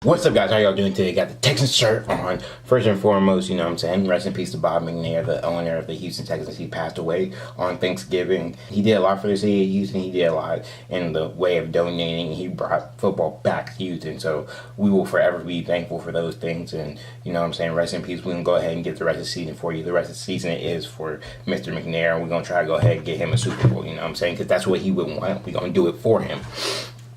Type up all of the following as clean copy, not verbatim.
What's up, guys? How y'all doing today? Got the Texans shirt on. First and foremost, you know what I'm saying? Rest in peace to Bob McNair, the owner of the Houston Texans. He passed away on Thanksgiving. He did a lot for the city of Houston. He did a lot in the way of donating. He brought football back to Houston. So we will forever be thankful for those things. And, you know what I'm saying? Rest in peace. We're going to go ahead and get the rest of the season for you. The rest of the season is for Mr. McNair. We're going to try to go ahead and get him a Super Bowl. You know what I'm saying? Because that's what he would want. We're going to do it for him.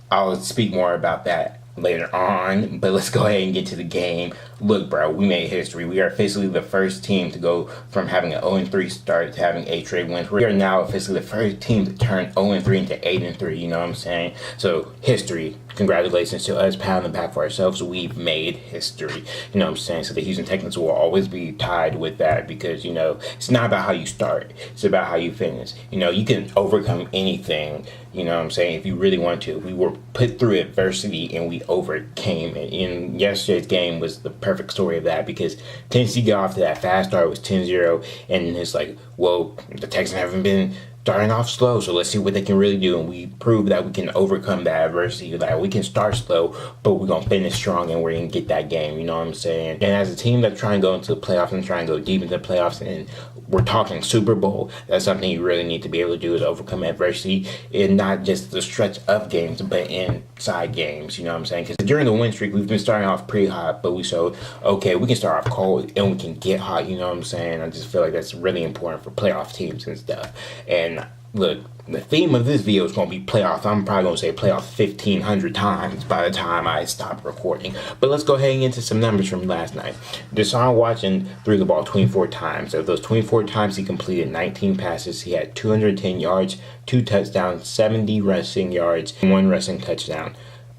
I'll speak more about that later on, but let's go ahead and get to the game. Look, bro, we made history. We are officially the first team to go from having an 0-3 start to having 8 straight wins. We are now officially the first team to turn 0-3 into 8-3, you know what I'm saying? So, history. Congratulations to us, pat on the back for ourselves. We've made history, you know what I'm saying? So the Houston Texans will always be tied with that because, you know, it's not about how you start. It's about how you finish. You know, you can overcome anything, you know what I'm saying, if you really want to. We were put through adversity and we overcame it. And yesterday's game was the perfect story of that because Tennessee got off to that fast start. It was 10-0, and it's like, well, the Texans haven't been starting off slow, so let's see what they can really do. And we proved that we can overcome that adversity, that we can start slow, but we're going to finish strong and we're going to get that game, you know what I'm saying? And as a team that's trying to go into the playoffs and trying to go deep into the playoffs, and we're talking Super Bowl, that's something you really need to be able to do is overcome adversity in not just the stretch of games, but inside games, you know what I'm saying? Because during the win streak, we've been starting off pretty hot, but we showed, okay, we can start off cold and we can get hot, you know what I'm saying? I just feel like that's really important for playoff teams and stuff. And look, the theme of this video is going to be playoffs. I'm probably going to say playoffs 1,500 times by the time I stop recording. But let's go ahead and get into some numbers from last night. Deshaun Watson threw the ball 24 times. Of those 24 times, he completed 19 passes. He had 210 yards, 2 touchdowns, 70 rushing yards, and 1 rushing touchdown.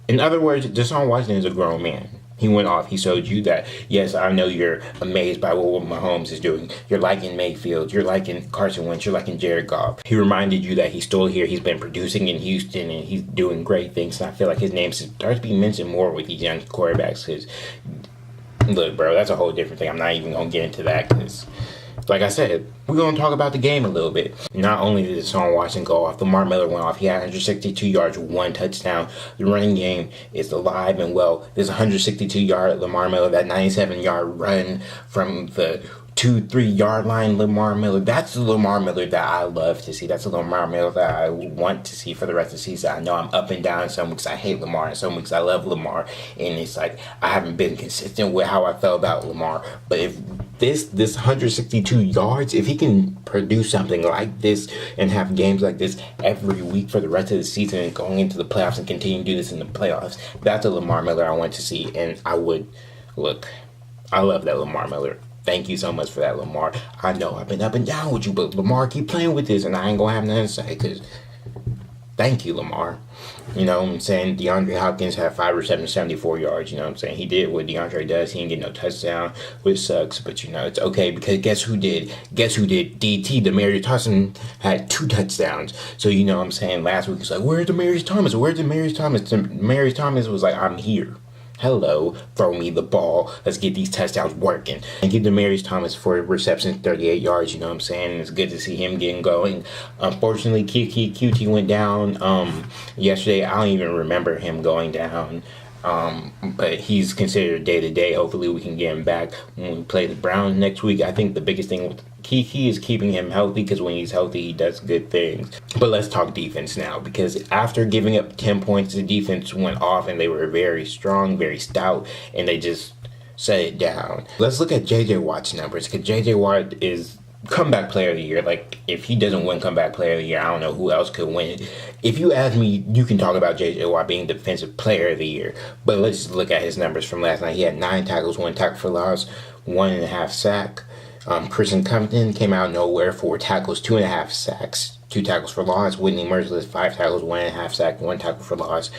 In other words, Deshaun Watson is a grown man. He went off. He showed you that, yes, I know you're amazed by what Mahomes is doing. You're liking Mayfield. You're liking Carson Wentz. You're liking Jared Goff. He reminded you that he's still here. He's been producing in Houston, and he's doing great things. And I feel like his name starts to be mentioned more with these young quarterbacks. Because, look, bro, that's a whole different thing. I'm not even going to get into that because, like I said, we're going to talk about the game a little bit. Not only did Deshaun Watson go off, Lamar Miller went off. He had 162 yards, 1 touchdown. The running game is alive and well. There's 162-yard Lamar Miller, that 97-yard run from the 2-3 yard line. Lamar Miller, that's the Lamar Miller that I love to see. That's the Lamar Miller that I want to see for the rest of the season. I know I'm up and down. Some weeks I hate Lamar, and some weeks I love Lamar. And it's like I haven't been consistent with how I felt about Lamar. But if this 162 yards, if he can produce something like this and have games like this every week for the rest of the season and going into the playoffs and continue to do this in the playoffs, that's a Lamar Miller I want to see. And I would, look, I love that Lamar Miller. Thank you so much for that, Lamar. I know I've been up and down with you, but Lamar, keep playing with this, and I ain't gonna have nothing to say, because thank you, Lamar. You know what I'm saying? DeAndre Hopkins had 5 receptions, 74 yards, you know what I'm saying? He did what DeAndre does. He didn't get no touchdown, which sucks, but, you know, it's okay, because guess who did? Guess who did? DT, Demaryius Thomas, had 2 touchdowns. So, you know what I'm saying? Last week, it's like, where's Demaryius Thomas? Where's Demaryius Thomas? Demaryius Thomas was like, I'm here. Hello, throw me the ball. Let's get these touchdowns working. And give Demaryius Thomas 4 receptions, 38 yards, you know what I'm saying? It's good to see him getting going. Unfortunately, QT went down yesterday. I don't even remember him going down. But he's considered day-to-day. Hopefully we can get him back when we play the Browns next week. I think the biggest thing with Kiki is keeping him healthy, because when he's healthy, he does good things. But let's talk defense now, because after giving up 10 points, the defense went off, and they were very strong, very stout, and they just set it down. Let's look at J.J. Watt's numbers, because J.J. Watt is comeback player of the year. Like, if he doesn't win comeback player of the year, I don't know who else could win it. If you ask me, you can talk about J.J. Watt being defensive player of the year, but let's just look at his numbers from last night. He had 9 tackles, 1 tackle for loss, 1.5 sack. Christian Covington came out of nowhere, 4 tackles, 2.5 sacks, 2 tackles for loss. Whitney Merciless, 5 tackles, 1.5 sack, 1 tackle for loss.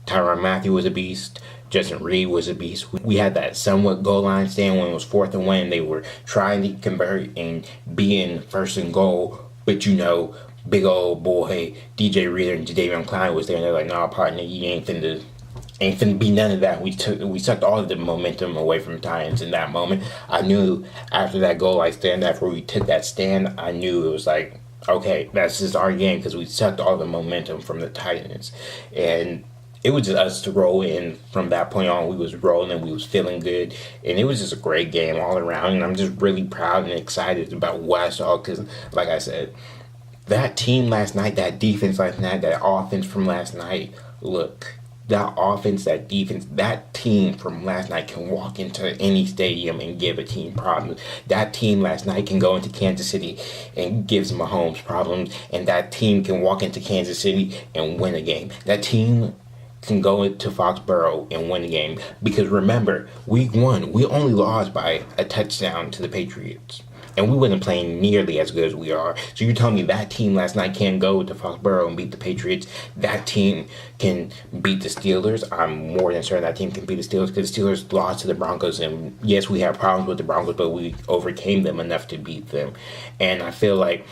Tyrann Mathieu was a beast. Justin Reed was a beast. We had that somewhat goal line stand when it was 4th and 1. They were trying to convert and be in 1st and goal, but you know, big old boy DJ Reader and Jadeveon Clowney was there, and they're like, "Nah, partner, you ain't finna be none of that." We sucked all of the momentum away from Titans in that moment. I knew after that goal line stand, after we took that stand, I knew it was like, okay, that's just our game, because we sucked all the momentum from the Titans. And it was just us to roll in. From that point on, we was rolling, we was feeling good, and it was just a great game all around. And I'm just really proud and excited about what I saw because, like I said, that team last night, that defense last night, that offense from last night, look, that offense, that defense, that team from last night can walk into any stadium and give a team problems. That team last night can go into Kansas City and gives Mahomes problems, and that team can walk into Kansas City and win a game. That team can go into Foxborough and win a game. Because remember, week 1, we only lost by a touchdown to the Patriots. And we wasn't playing nearly as good as we are. So you're telling me that team last night can't go to Foxborough and beat the Patriots? That team can beat the Steelers? I'm more than certain that team can beat the Steelers because the Steelers lost to the Broncos. And yes, we had problems with the Broncos, but we overcame them enough to beat them. And I feel like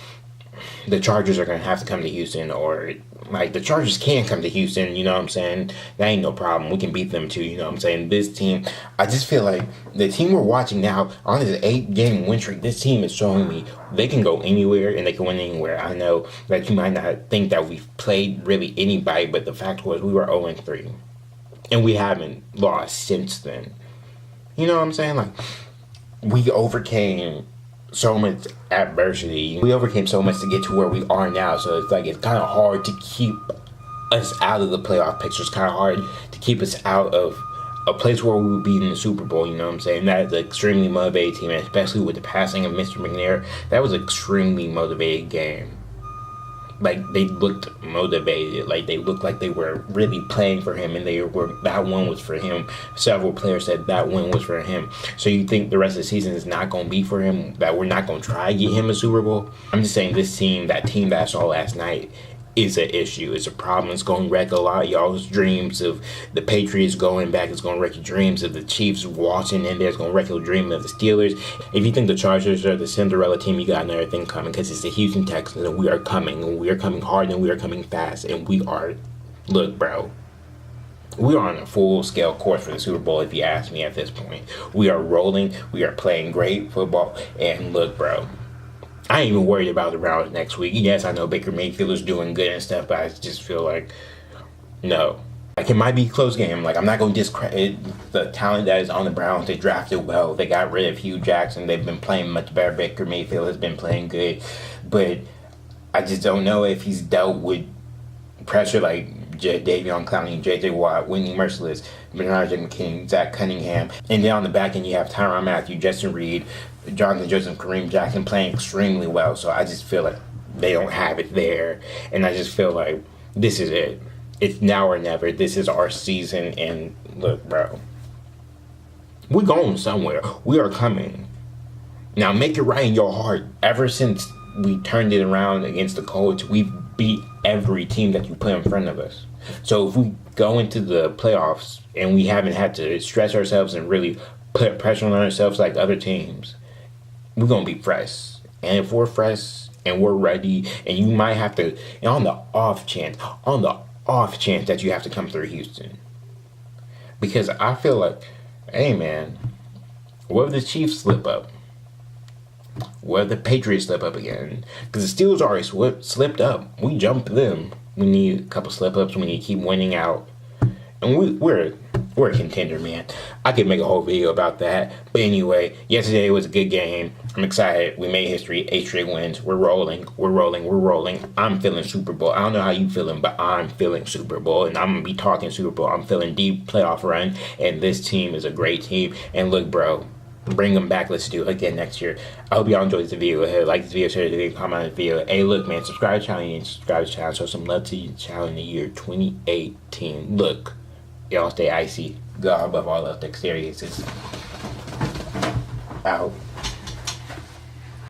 the Chargers are going to have to come to Houston, or like the Chargers can come to Houston, you know what I'm saying? That ain't no problem. We can beat them too, you know what I'm saying? This team, I just feel like the team we're watching now on this 8-game win streak, this team is showing me they can go anywhere and they can win anywhere. I know that you might not think that we've played really anybody, but the fact was we were 0-3. And we haven't lost since then. You know what I'm saying? Like, we overcame so much adversity. We overcame so much to get to where we are now. So it's like it's kind of hard to keep us out of the playoff picture. It's kind of hard to keep us out of a place where we would be in the Super Bowl. You know what I'm saying? That is an extremely motivated team, and especially with the passing of Mr. McNair. That was an extremely motivated game. Like, they looked motivated. Like, they looked like they were really playing for him, and that one was for him. Several players said that one was for him. So you think the rest of the season is not going to be for him, that we're not going to try to get him a Super Bowl? I'm just saying this team, that team that I saw last night, is an issue. It's a problem. It's going to wreck a lot of y'all's dreams of the Patriots going back. It's going to wreck your dreams of the Chiefs watching in there. It's going to wreck your dream of the Steelers. If you think the Chargers are the Cinderella team, you got another thing coming, because it's the Houston Texans, and we are coming. And we are coming hard, and we are coming fast. And we are, look, bro, we are on a full-scale course for the Super Bowl, if you ask me at this point. We are rolling. We are playing great football. And look, bro, I ain't even worried about the Browns next week. Yes, I know Baker Mayfield is doing good and stuff, but I just feel like, no. Like, it might be a close game. Like, I'm not going to discredit the talent that is on the Browns. They drafted well. They got rid of Hugh Jackson. They've been playing much better. Baker Mayfield has been playing good. But I just don't know if he's dealt with pressure like Davion Clowney, J.J. Watt, Whitney Merciless, Bernard McKinney, Zach Cunningham. And then on the back end, you have Tyrann Mathieu, Justin Reed, Jonathan Joseph, Kareem Jackson playing extremely well. So I just feel like they don't have it there. And I just feel like this is it. It's now or never. This is our season. And look, bro, we're going somewhere. We are coming. Now make it right in your heart. Ever since we turned it around against the Colts, we've beat every team that you put in front of us. So if we go into the playoffs and we haven't had to stress ourselves and really put pressure on ourselves like other teams, we're going to be fresh. And if we're fresh and we're ready, and you might have to, and on the off chance that you have to come through Houston. Because I feel like, hey man, what if the Chiefs slip up? What if the Patriots slip up again? Because the Steelers already slipped up. We jumped them. We need a couple slip ups. We need to keep winning out. And we're a contender, man. I could make a whole video about that. But anyway, yesterday was a good game. I'm excited. We made history. 8 straight wins. We're rolling. I'm feeling Super Bowl. I don't know how you feeling, but I'm feeling Super Bowl. And I'm going to be talking Super Bowl. I'm feeling deep playoff run. And this team is a great team. And look, bro, bring them back. Let's do it again next year. I hope y'all enjoyed this video. Hey, like this video, share the video, comment on the video. Hey, look, man, subscribe to the channel and subscribe to the channel. Show some love to your channel in the year 2018. Look, y'all stay icy. God above all else, dexterity is out.